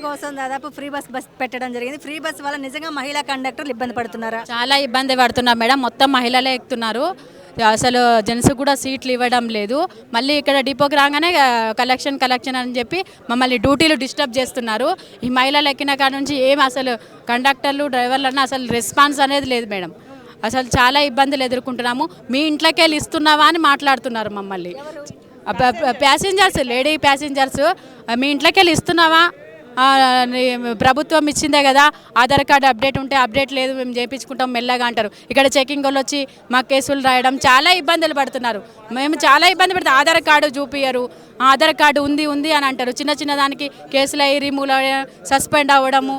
కోసం దాదాపు free bus పెట్టడం జరిగింది. ఫ్రీ బస్ వల్ల నిజంగా మహిళా కండక్టర్లు ఇబ్బంది పడుతున్నారా? చాలా ఇబ్బంది పడుతున్నారు మేడం. మొత్తం మహిళలే ఎక్కుతున్నారు. అసలు జెంట్స్ కూడా సీట్లు ఇవ్వడం లేదు. మళ్ళీ ఇక్కడ డిపోకి రాగానే కలెక్షన్ అని చెప్పి మమ్మల్ని డ్యూటీలు డిస్టర్బ్ చేస్తున్నారు. ఈ మహిళలు ఎక్కిన కాడ నుంచి ఏం అసలు కండక్టర్లు డ్రైవర్లన్నా అసలు రెస్పాన్స్ అనేది లేదు మేడం. అసలు చాలా ఇబ్బందులు ఎదుర్కొంటున్నాము. మీ ఇంట్లోకి వెళ్ళి ఇస్తున్నావా అని మాట్లాడుతున్నారు మమ్మల్ని. ప్యాసింజర్స్, లేడీ ప్యాసింజర్స్, మీ ఇంట్లోకి వెళ్ళి ఇస్తున్నావా, ప్రభుత్వం ఇచ్చిందే కదా, ఆధార్ కార్డు అప్డేట్ ఉంటే అప్డేట్ లేదు మేము చేయించుకుంటాం మెల్లగా అంటారు. ఇక్కడ చెకింగ్ వాళ్ళు వచ్చి మా కేసులు రాయడం చాలా ఇబ్బందులు పడుతున్నారు. మేము చాలా ఇబ్బంది పడుతున్నాం. ఆధార్ కార్డు చూపియ్యరు, ఆధార్ కార్డు ఉంది అని అంటారు. చిన్న దానికి కేసులు అయ్యి రిమూవ్ సస్పెండ్ అవ్వడము,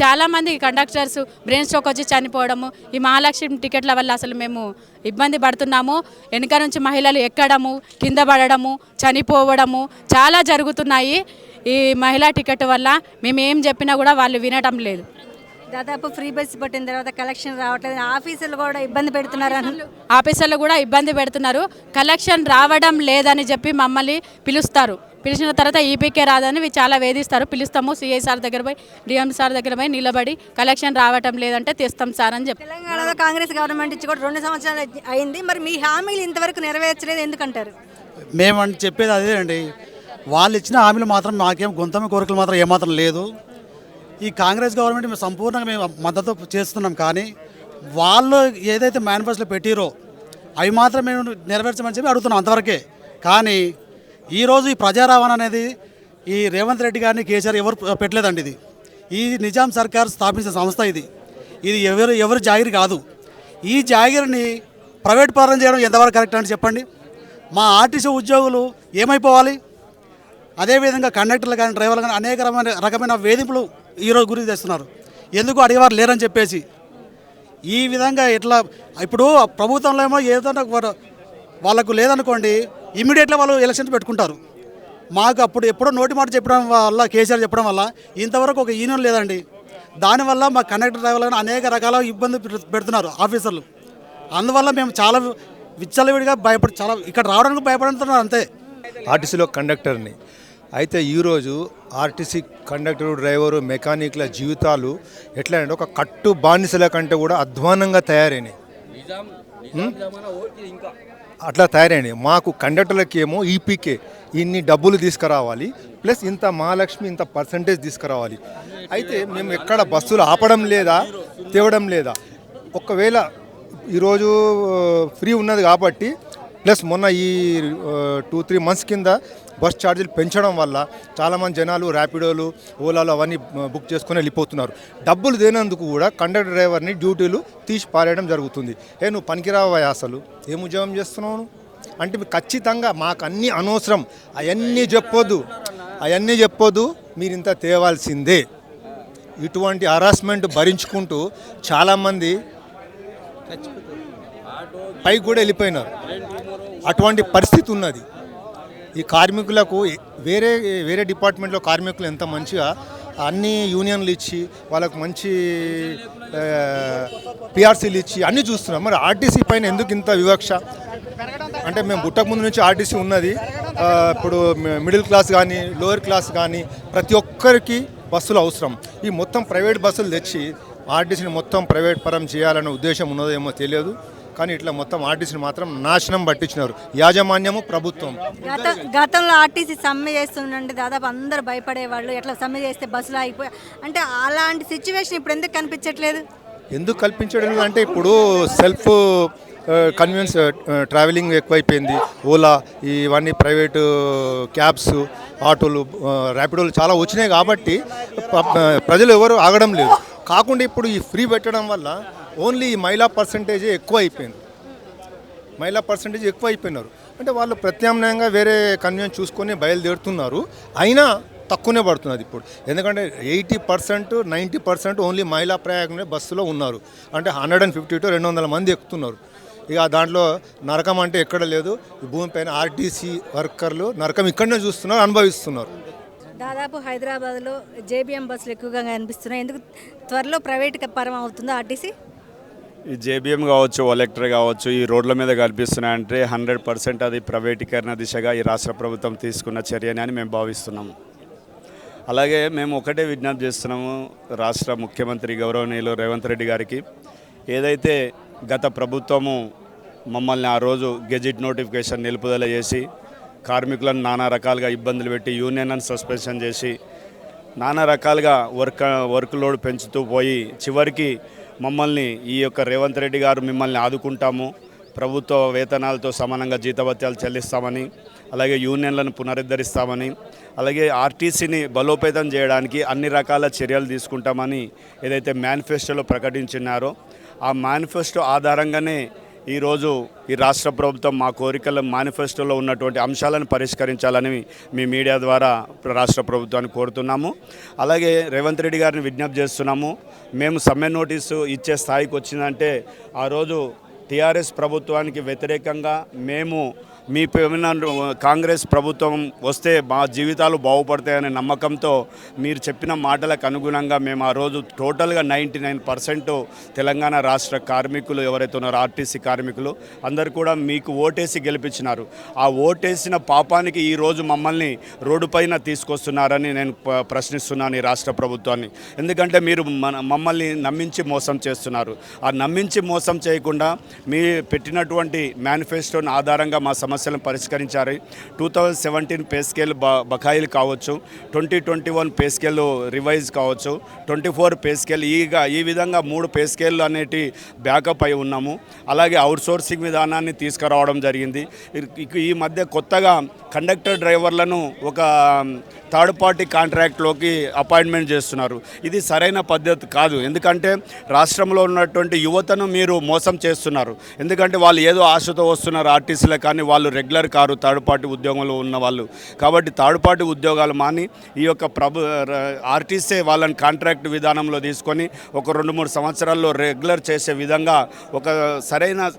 చాలామంది కండక్టర్స్ బ్రెయిన్ స్ట్రోక్ వచ్చి చనిపోవడము. ఈ మహాలక్ష్మి టికెట్ల వల్ల అసలు మేము ఇబ్బంది పడుతున్నాము. వెనుక నుంచి మహిళలు ఎక్కడము, కింద పడడము, చనిపోవడము చాలా జరుగుతున్నాయి. ఈ మహిళా టికెట్ వల్ల మేము ఏం చెప్పినా కూడా వాళ్ళు వినటం లేదు. దాదాపు ఫ్రీ బస్ పట్టిన తర్వాత కలెక్షన్ రావట్లేదు. ఆఫీసులు కూడా ఇబ్బంది పెడుతున్నారు. ఆఫీసర్లు కూడా ఇబ్బంది పెడుతున్నారు. కలెక్షన్ రావడం లేదని చెప్పి మమ్మల్ని పిలుస్తారు. పిలిచిన తర్వాత ఈపీకే రాదని చాలా వేధిస్తారు. పిలుస్తాము, సిఐ సార్ దగ్గర పోయి, డిఎం సార్ దగ్గర పోయి నిలబడి కలెక్షన్ రావటం లేదంటే తెస్తాం సార్ అని చెప్పి. తెలంగాణలో కాంగ్రెస్ గవర్నమెంట్ ఇచ్చి కూడా 2 సంవత్సరాలు అయింది. మరి మీ హామీలు ఇంతవరకు నెరవేర్చలేదు ఎందుకంటారు? మేము చెప్పేది అదే అండి. వాళ్ళు ఇచ్చిన హామీలు మాత్రం మాకేం గొంతమ కోరికలు మాత్రం ఏమాత్రం లేదు. ఈ కాంగ్రెస్ గవర్నమెంట్ మేము సంపూర్ణంగా మేము మద్దతు చేస్తున్నాం. కానీ వాళ్ళు ఏదైతే మేనిఫెస్టోలో పెట్టిరో అవి మాత్రం మేము నెరవేర్చమని చెప్పి అడుగుతున్నాం, అంతవరకే. కానీ ఈరోజు ఈ ప్రజా రవాణా అనేది ఈ రేవంత్ రెడ్డి గారిని కేసీఆర్ ఎవరు పెట్టలేదండి. ఈ నిజాం సర్కార్ స్థాపించిన సంస్థ ఇది ఎవరు జాగిరి కాదు. ఈ జాగిరిని ప్రైవేట్ పరం చేయడం ఎంతవరకు కరెక్ట్ అని చెప్పండి. మా ఆర్టీసీ ఉద్యోగులు ఏమైపోవాలి? అదేవిధంగా కండక్టర్లు కానీ డ్రైవర్లు కానీ అనేక రకమైన వేధింపులు ఈరోజు గురి తెస్తున్నారు. ఎందుకు అడిగేవారు లేరని చెప్పేసి. ఈ విధంగా ఇట్లా ఇప్పుడు ప్రభుత్వంలో ఏమో ఏదైనా వాళ్ళకు లేదనుకోండి, ఇమ్మీడియట్గా వాళ్ళు ఎలక్షన్స్ పెట్టుకుంటారు. మాకు అప్పుడు ఎప్పుడో నోటి మాట చెప్పడం వల్ల, కేసీఆర్ చెప్పడం వల్ల ఇంతవరకు ఒక యూనియన్ లేదండి. దానివల్ల మా కండక్టర్ డ్రైవర్లను అనేక రకాల ఇబ్బంది పెడుతున్నారు ఆఫీసర్లు. అందువల్ల మేము చాలా విచ్చలవిడిగా చాలా ఇక్కడ రావడానికి భయపడుతున్నారు అంతే. ఆర్టీసీలో కండక్టర్ని అయితే ఈరోజు ఆర్టీసీ కండక్టర్, డ్రైవరు, మెకానిక్ల జీవితాలు ఎట్లా అంటే ఒక కట్టు బానిసల కంటే కూడా అధ్వానంగా తయారైనాయి. అట్లా తయారైనాయి. మాకు కండక్టర్లకి ఏమో ఈపీకే ఇన్ని డబ్బులు తీసుకురావాలి, ప్లస్ ఇంత మహాలక్ష్మి ఇంత పర్సంటేజ్ తీసుకురావాలి. అయితే మేము ఎక్కడ బస్సులు ఆపడం లేదా, తేవడం లేదా. ఒకవేళ ఈరోజు ఫ్రీ ఉన్నది కాబట్టి, ప్లస్ మొన్న ఈ 2-3 మంత్స్ కింద బస్ ఛార్జీలు పెంచడం వల్ల చాలామంది జనాలు ర్యాపిడోలు, ఓలాలు అవన్నీ బుక్ చేసుకొని వెళ్ళిపోతున్నారు. డబ్బులు దేనందుకు కూడా కండక్టర్ డ్రైవర్ని డ్యూటీలు తీసి పారేయడం జరుగుతుంది. నువ్వు పనికిరావా, అసలు ఏం ఉద్యోగం చేస్తున్నావు అంటే ఖచ్చితంగా మాకు అన్నీ అనవసరం, అవన్నీ చెప్పొద్దు, మీరు ఇంత తేవాల్సిందే. ఇటువంటి హరాస్మెంట్ భరించుకుంటూ చాలామంది పైకి కూడా వెళ్ళిపోయినారు. అటువంటి పరిస్థితి ఉన్నది. ఈ కార్మికులకు వేరే డిపార్ట్మెంట్లో కార్మికులు ఎంత మంచిగా అన్ని యూనియన్లు ఇచ్చి వాళ్ళకు మంచి పిఆర్సీలు ఇచ్చి అన్నీ చూస్తున్నాం. మరి ఆర్టీసీ పైన ఎందుకు ఇంత వివక్ష? అంటే మేము పుట్టక ముందు నుంచి ఆర్టీసీ ఉన్నది. ఇప్పుడు మిడిల్ క్లాస్ కానీ లోయర్ క్లాస్ కానీ ప్రతి ఒక్కరికి బస్సులు అవసరం. ఈ మొత్తం ప్రైవేట్ బస్సులు తెచ్చి ఆర్టీసీని మొత్తం ప్రైవేట్ పరం చేయాలనే ఉద్దేశం ఉన్నదేమో తెలియదు. కానీ ఇట్లా మొత్తం ఆర్టీసీని మాత్రం నాశనం పట్టించినారు యాజమాన్యము, ప్రభుత్వం. గతంలో ఆర్టీసీ సమ్మె చేస్తుండే దాదాపు అందరు భయపడేవాళ్ళు, ఎట్లా సమ్మె చేస్తే బస్సులు ఆగిపోయి అంటే అలాంటి సిచ్యువేషన్ ఇప్పుడు ఎందుకు కనిపించట్లేదు? ఎందుకు కల్పించడం అంటే ఇప్పుడు సెల్ఫ్ కన్వీనియన్స్ ట్రావెలింగ్ ఎక్కువైపోయింది. ఓలా ఇవన్నీ ప్రైవేటు క్యాబ్స్, ఆటోలు, ర్యాపిడోలు చాలా వచ్చినాయి కాబట్టి ప్రజలు ఎవరు ఆగడం లేదు. కాకుండా ఇప్పుడు ఈ ఫ్రీ పెట్టడం వల్ల ఓన్లీ ఈ మహిళా పర్సంటేజే ఎక్కువ అయిపోయినారు. అంటే వాళ్ళు ప్రత్యామ్నాయంగా వేరే కన్వీనియన్స్ చూసుకొని బయలుదేరుతున్నారు. అయినా తక్కువనే పడుతున్నది ఇప్పుడు. ఎందుకంటే 80%, 90% ఓన్లీ మహిళా ప్రయాణమే బస్సులో ఉన్నారు. అంటే 150 to 200 మంది ఎక్కుతున్నారు. ఇక దాంట్లో నరకం అంటే ఎక్కడ లేదు. ఈ భూమిపైన ఆర్టీసీ వర్కర్లు నరకం ఇక్కడనే చూస్తున్నారు, అనుభవిస్తున్నారు. దాదాపు హైదరాబాద్లో జేబీఎం బస్సులు ఎక్కువగా కనిపిస్తున్నాయి. ఎందుకు త్వరలో ప్రైవేట్ పరం అవుతుందో ఆర్టీసీ? ఈ జేబీఎం కావచ్చు, ఎలక్ట్రిక్ కావచ్చు, ఈ రోడ్ల మీద కనిపిస్తున్నాయంటే 100% అది ప్రైవేటీకరణ దిశగా ఈ రాష్ట్ర ప్రభుత్వం తీసుకున్న చర్యని అని మేము భావిస్తున్నాము. అలాగే మేము ఒకటే విజ్ఞప్తి చేస్తున్నాము రాష్ట్ర ముఖ్యమంత్రి గౌరవనీయులు రేవంత్ రెడ్డి గారికి, ఏదైతే గత ప్రభుత్వము మమ్మల్ని ఆ రోజు గెజిట్ నోటిఫికేషన్ నిలుపుదల చేసి కార్మికులను నానా రకాలుగా ఇబ్బందులు పెట్టి యూనియన్లను సస్పెన్షన్ చేసి నానా రకాలుగా వర్క్ లోడ్ పెంచుతూ పోయి చివరికి మమ్మల్ని ఈ యొక్క రేవంత్ రెడ్డి గారు మిమ్మల్ని ఆదుకుంటాము, ప్రభుత్వ వేతనాలతో సమానంగా జీతభత్యాలు చెల్లిస్తామని, అలాగే యూనియన్లను పునరుద్ధరిస్తామని, అలాగే ఆర్టీసీని బలోపేతం చేయడానికి అన్ని రకాల చర్యలు తీసుకుంటామని ఏదైతే మేనిఫెస్టోలో ప్రకటించున్నారో ఆ మేనిఫెస్టో ఆధారంగానే ఈరోజు ఈ రాష్ట్ర ప్రభుత్వం మా కోరికల మేనిఫెస్టోలో ఉన్నటువంటి అంశాలను పరిష్కరించాలని మీ మీడియా ద్వారా రాష్ట్ర ప్రభుత్వాన్ని కోరుతున్నాము. అలాగే రేవంత్ రెడ్డి గారిని విజ్ఞప్తి చేస్తున్నాము, మేము సమ్మె నోటీసు ఇచ్చే స్థాయికి వచ్చిందంటే ఆ రోజు టీఆర్ఎస్ ప్రభుత్వానికి వ్యతిరేకంగా మేము మీ కాంగ్రెస్ ప్రభుత్వం వస్తే మా జీవితాలు బాగుపడతాయనే నమ్మకంతో మీరు చెప్పిన మాటలకు అనుగుణంగా మేము ఆ రోజు టోటల్గా 99% తెలంగాణ రాష్ట్ర కార్మికులు ఎవరైతే ఉన్నారో ఆర్టీసీ కార్మికులు అందరు కూడా మీకు ఓటేసి గెలిపించినారు. ఆ ఓటేసిన పాపానికి ఈరోజు మమ్మల్ని రోడ్డుపైన తీసుకొస్తున్నారని నేను ప్రశ్నిస్తున్నాను ఈ రాష్ట్ర ప్రభుత్వాన్ని. ఎందుకంటే మీరు మమ్మల్ని నమ్మించి మోసం చేస్తున్నారు. ఆ నమ్మించి మోసం చేయకుండా మీ పెట్టినటువంటి మేనిఫెస్టోని ఆధారంగా మా సమస్యలను పరిష్కరించారు. 2017 పే స్కేల్ బకాయిలు కావచ్చు, 2021 పే స్కేల్ రివైజ్ కావచ్చు, 24 పే స్కేల్ ఈ విధంగా 3 పే స్కేల్ అనేటి బ్యాకప్ అయి ఉన్నాము. అలాగే అవుట్సోర్సింగ్ విధానాన్ని తీసుకురావడం జరిగింది. ఈ మధ్య కొత్తగా కండక్టర్ డ్రైవర్లను ఒక థర్డ్ పార్టీ కాంట్రాక్ట్లోకి అపాయింట్మెంట్ చేస్తున్నారు. ఇది సరైన పద్ధతి కాదు. ఎందుకంటే రాష్ట్రంలో ఉన్నటువంటి యువతను మీరు మోసం చేస్తున్నారు. ఎందుకంటే వాళ్ళు ఏదో ఆశతో వస్తున్నారు ఆర్టీసీలో, కానీ వాళ్ళు రెగ్యులర్ కారు, థర్డ్ పార్టీ ఉద్యోగంలో ఉన్న వాళ్ళు. కాబట్టి థర్డ్ పార్టీ ఉద్యోగాలు మాని ఈ యొక్క ఆర్టీసీ వాళ్ళని కాంట్రాక్ట్ విధానంలో తీసుకొని ఒక 2-3 సంవత్సరాల్లో రెగ్యులర్ చేసే విధంగా ఒక సరైన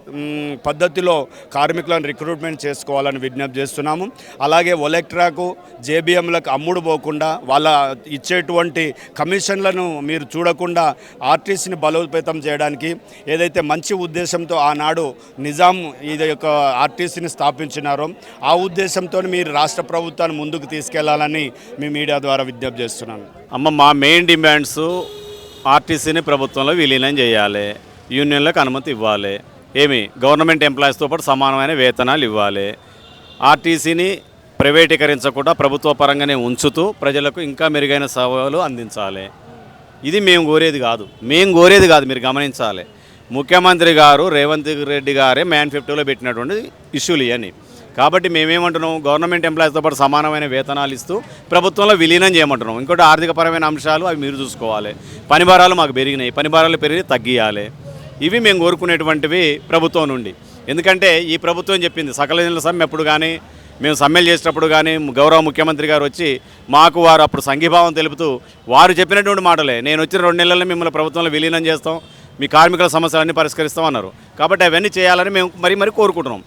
పద్ధతిలో కార్మికులను రిక్రూట్మెంట్ చేసుకోవాలని విజ్ఞప్తి చేస్తున్నాము. అలాగే ఒలెక్ట్రాకు జేబీఎంలకు అమ్ముడు పోకుండా వాళ్ళ ఇచ్చేటువంటి కమిషన్లను మీరు చూడకుండా ఆర్టీసీని బలోపేతం చేయడానికి ఏదైతే మంచి ఉద్దేశంతో ఆనాడు నిజాం ఇది యొక్క ఆర్టీసీని స్థాపించినారో ఆ ఉద్దేశంతో మీరు రాష్ట్ర ప్రభుత్వాన్ని ముందుకు తీసుకెళ్లాలని మీ మీడియా ద్వారా విజ్ఞప్తి చేస్తున్నాను. మా మెయిన్ డిమాండ్స్ ఆర్టీసీని ప్రభుత్వంలో విలీనం చేయాలి, యూనియన్లకు అనుమతి ఇవ్వాలి, గవర్నమెంట్ ఎంప్లాయీస్తో పాటు సమానమైన వేతనాలు ఇవ్వాలి, ఆర్టీసీని ప్రైవేటీకరించకుండా ప్రభుత్వ పరంగానే ఉంచుతూ ప్రజలకు ఇంకా మెరుగైన సేవలు అందించాలి. ఇది మేము కోరేది కాదు, మీరు గమనించాలి. ముఖ్యమంత్రి గారు రేవంత్ రెడ్డి గారే మేనిఫెస్టోలో పెట్టినటువంటి ఇష్యూలు ఇవన్నీ. కాబట్టి మేమేమంటున్నాం, గవర్నమెంట్ ఎంప్లాయీస్తో పాటు సమానమైన వేతనాలు ఇస్తూ ప్రభుత్వంలో విలీనం చేయమంటున్నాం. ఇంకోటి ఆర్థికపరమైన అంశాలు అవి మీరు చూసుకోవాలి. పని భారాలు మాకు పెరిగినాయి, పని భారాలు పెరిగి తగ్గియాలి. ఇవి మేము కోరుకునేటువంటివి ప్రభుత్వం నుండి. ఎందుకంటే ఈ ప్రభుత్వం చెప్పింది సకల జనుల సమ్మె ఎప్పుడు కానీ మేము సమ్మెలు చేసేటప్పుడు కానీ గౌరవ ముఖ్యమంత్రి గారు వచ్చి మాకు వారు అప్పుడు సంఘీభావం తెలుపుతూ వారు చెప్పినటువంటి మాటలే, నేను వచ్చిన 2 నెలల్లో మిమ్మల్ని ప్రభుత్వంలో విలీనం చేస్తాం, మీ కార్మికుల సమస్యలన్నీ పరిష్కరిస్తాం అన్నారు. కాబట్టి అవన్నీ చేయాలని మేము మరీ కోరుకుంటున్నాం.